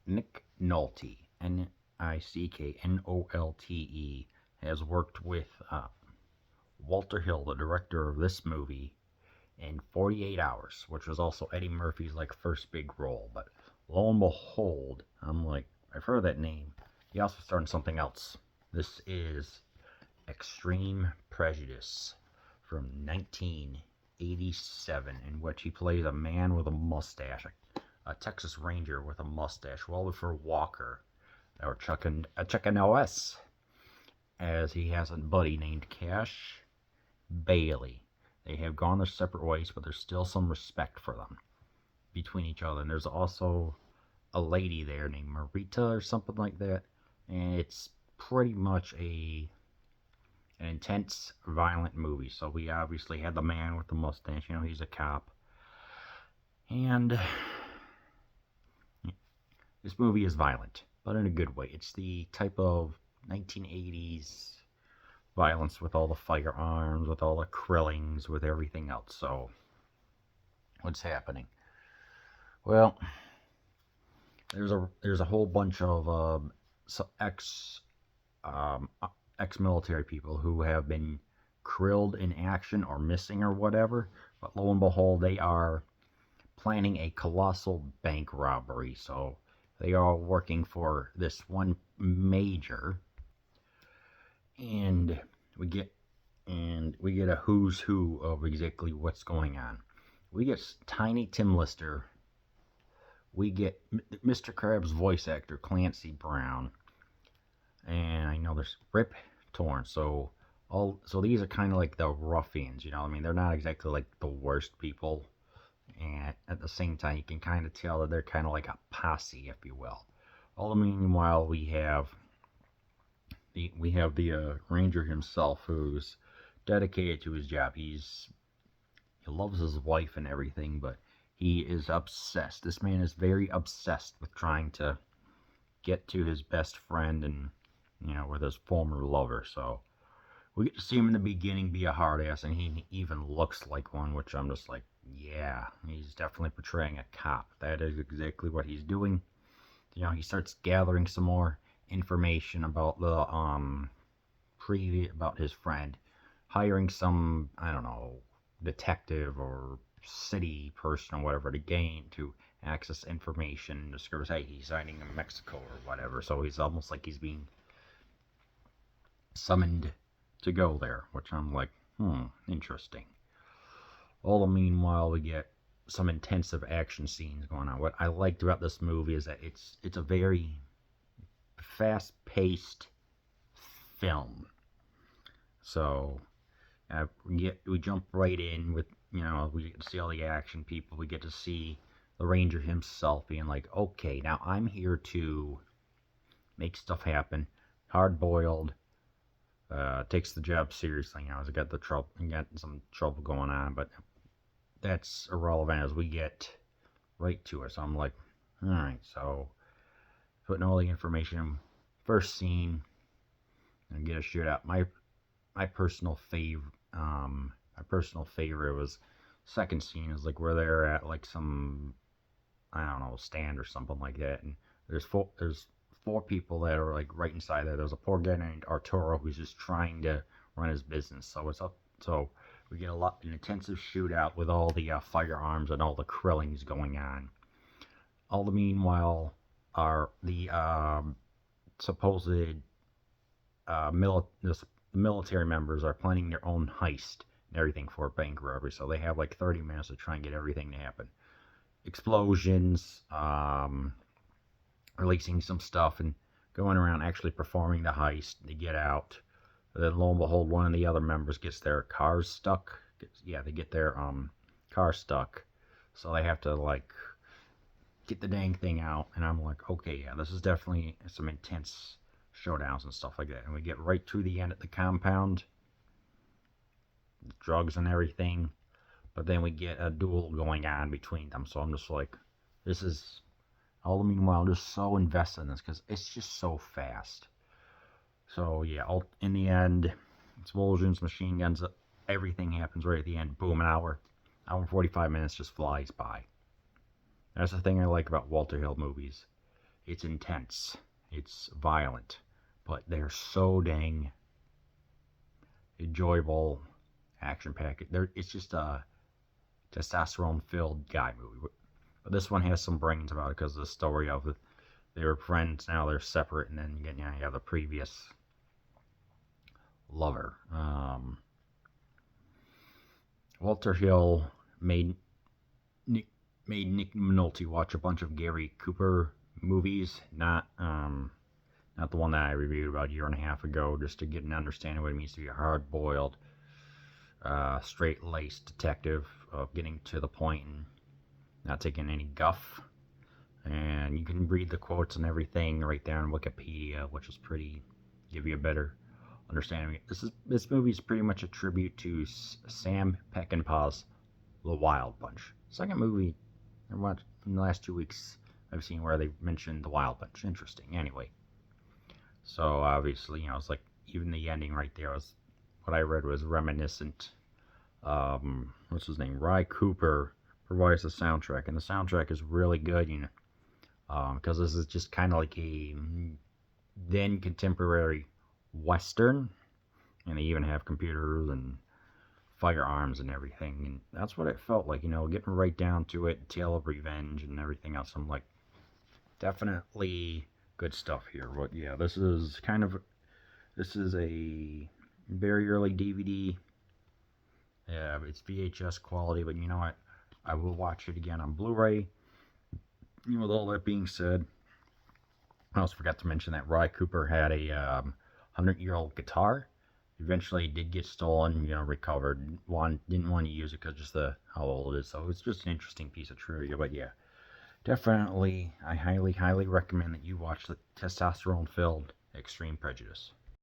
Nick Nolte, Nicknolte, has worked with Walter Hill, the director of this movie, in 48 Hours, which was also Eddie Murphy's like first big role. But lo and behold, I'm like, I've heard that name. He also starred in something else. This is Extreme Prejudice from 1987, in which he plays a man with a mustache, a Texas Ranger with a mustache, well before Walker or Chuck Norris, as he has a buddy named Cash Bailey. They have gone their separate ways, but there's still some respect for them between each other. And there's also a lady there named Marita or something like that, and it's pretty much an intense, violent movie. So we obviously had the man with the mustache. He's a cop, and this movie is violent, but in a good way. It's the type of 1980s violence with all the firearms, with all the krillings, with everything else. So, what's happening? Well, there's a whole bunch of um, ex-military people who have been krilled in action or missing or whatever. But lo and behold, they are planning a colossal bank robbery. So they are working for this one major, and we get a who's who of exactly what's going on. We get Tiny Tim Lister. We get Mr. Krabs' voice actor Clancy Brown, and I know there's Rip Torn. So these are kind of like the ruffians, I mean, they're not exactly like the worst people, and at the same time, you can kind of tell that they're kind of like a posse, if you will. All the meanwhile, we have the ranger himself, who's dedicated to his job. He loves his wife and everything, but he is obsessed. This man is very obsessed with trying to get to his best friend and with his former lover. So we get to see him in the beginning be a hard ass, and he even looks like one, which I'm just like, yeah, he's definitely portraying a cop. That is exactly what he's doing. He starts gathering some more information about the about his friend, hiring some, I don't know, detective or city person or whatever to access information. Discovers, hey, he's hiding in Mexico or whatever. So he's almost like he's being summoned to go there, which I'm like, interesting. All the meanwhile, we get some intensive action scenes going on. What I liked about this movie is that it's a very fast-paced film. So we jump right in with, we get to see all the action people. We get to see the ranger himself being like, okay, now I'm here to make stuff happen. Hard-boiled, takes the job seriously. He's got some trouble going on, but that's irrelevant as we get right to it. So I'm like, all right, so putting all the information, first scene, and get a shootout. My personal favorite was second scene, is like where they're at like some, I don't know, stand or something like that, and there's four people that are like right inside there. There's a poor guy named Arturo who's just trying to run his business. So we get an intensive shootout with all the firearms and all the krillings going on. All the meanwhile are the supposed military members are planning their own heist and everything for a bank robbery. So they have like 30 minutes to try and get everything to happen. Explosions, releasing some stuff, and going around actually performing the heist. They get out. Then lo and behold, one of the other members gets their cars stuck. They get their car stuck. So they have to like get the dang thing out. And I'm like, okay, yeah, this is definitely some intense showdowns and stuff like that. And we get right to the end at the compound, drugs and everything. But then we get a duel going on between them. So I'm just like, this is all the meanwhile just so invested in this because it's just so fast. So yeah, in the end, explosions, machine guns, everything happens right at the end. Boom, an hour and 45 minutes just flies by. That's the thing I like about Walter Hill movies. It's intense. It's violent. But they're so dang enjoyable, action packed. It's just a testosterone filled guy movie. But this one has some brains about it because of the story of it. They were friends, now they're separate, and then you have the previous lover. Walter Hill Nick, made Nick Nolte watch a bunch of Gary Cooper movies, not the one that I reviewed about a year and a half ago, just to get an understanding of what it means to be a hard-boiled, straight-laced detective of getting to the point and not taking any guff. And you can read the quotes and everything right there on Wikipedia, which is pretty give you a better understanding. This movie is pretty much a tribute to Sam Peckinpah's The Wild Bunch. Second movie in the last 2 weeks I've seen where they mentioned The Wild Bunch. Interesting. Anyway, so obviously, it's like even the ending right there was what I read was reminiscent. What's his name? Ry Cooper provides the soundtrack, and the soundtrack is really good. Because this is just kind of like a then contemporary Western, and they even have computers and firearms and everything, and that's what it felt like, getting right down to it, tale of revenge and everything else. I'm like, definitely good stuff here. But yeah, this is a very early DVD. Yeah, it's VHS quality, but you know what? I will watch it again on Blu-ray. With all that being said, I also forgot to mention that Ry Cooper had a 100-year-old guitar. Eventually, it did get stolen, recovered. Didn't want to use it because just how old it is. So it's just an interesting piece of trivia. But yeah, definitely, I highly, highly recommend that you watch the testosterone-filled Extreme Prejudice.